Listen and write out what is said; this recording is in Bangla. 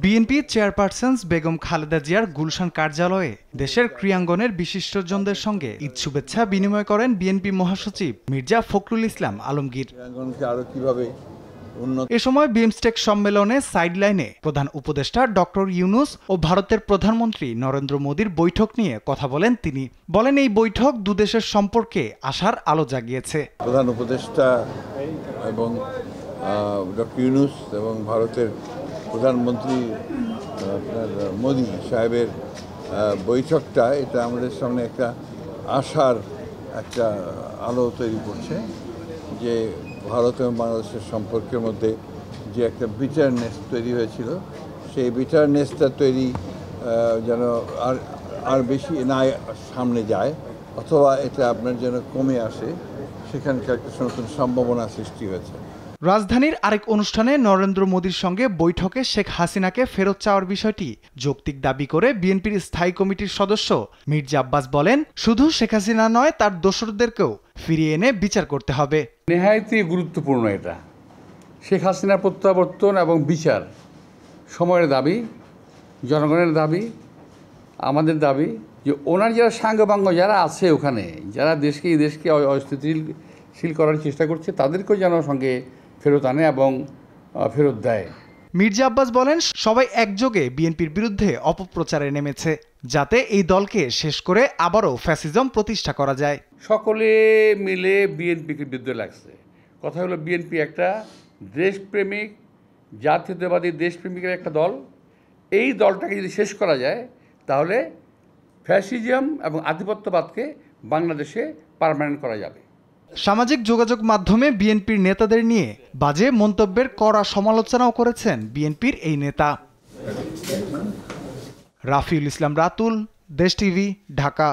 বিএনপি চেয়ারপারসন বেগম খালেদা জিয়ার গুলশান কার্যালয়ে দেশের ক্রীড়াঙ্গনের বিশিষ্টজনদের সঙ্গে ঈদ শুভেচ্ছা বিনিময় করেন বিএনপি মহাসচিব মির্জা ফখরুল ইসলাম আলমগীর। এ সময় বিমস্টেক সম্মেলনে সাইডলাইনে প্রধান উপদেষ্টা ডক্টর ইউনূস ও ভারতের প্রধানমন্ত্রী নরেন্দ্র মোদীর বৈঠক নিয়ে কথা বলেন তিনি। বলেন, এই বৈঠক দুদেশের সম্পর্কে আশার আলো জাগিয়েছে। প্রধান উপদেষ্টা এবং ডক্টর ইউনূস এবং ভারতের প্রধানমন্ত্রী মোদী সাহেবের বৈঠকটা এটা আমাদের সামনে একটা আশার একটা আলো তৈরি করছে যে ভারত এবং বাংলাদেশের সম্পর্কের মধ্যে যে একটা বিটারনেস তৈরি হয়েছিল সেই বিটারনেসটা তৈরি যেন আর বেশি না সামনে যায় অথবা এটা আপনার যেন কমে আসে, সেখানকার একটা নতুন সম্ভাবনা সৃষ্টি হয়েছে। রাজধানীর আরেক অনুষ্ঠানে নরেন্দ্র মোদীর সঙ্গে বৈঠকে শেখ হাসিনাকে ফেরত চাওয়ার বিষয়টি যৌক্তিক দাবি করে বিএনপির স্থায়ী কমিটির সদস্য মির্জা আব্বাস বলেন, শুধু শেখ হাসিনা নয়, তার দোসরদেরকেও ফিরিয়ে এনে বিচার করতে হবে। নেহায়তই গুরুত্বপূর্ণ এটা। শেখ হাসিনার প্রত্যাবর্তন এবং বিচার সময়ের দাবি, জনগণের দাবি, আমাদের দাবি যে ওনার যারা সাঙ্গপাঙ্গ যারা আছে ওখানে, যারা এই দেশকে অস্থিতিশীল করার চেষ্টা করছে, তাদেরকেও যেন সঙ্গে ফেরত আনে এবং ফেরত দেয়। মির্জা আব্বাস বলেন, সবাই একযোগে বিএনপির বিরুদ্ধে অপপ্রচারে নেমেছে, যাতে এই দলকে শেষ করে আবারও ফ্যাসিজম প্রতিষ্ঠা করা যায়। সকলে মিলে বিএনপিকে বিরুদ্ধে লাগছে। কথা হলো বিএনপি একটা দেশপ্রেমিক, জাতীয়তাবাদী দেশপ্রেমিকের একটা দল। এই দলটাকে যদি শেষ করা যায় তাহলে ফ্যাসিজম এবং আধিপত্যবাদকে বাংলাদেশে পার্মানেন্ট করা যাবে। সামাজিক যোগাযোগ মাধ্যমে বিএনপির নেতাদের নিয়ে বাজে মন্তব্যের কড়া সমালোচনাও করেছেন বিএনপির এই নেতা। রাফিউল ইসলাম রাতুল, দেশ টিভি, ঢাকা।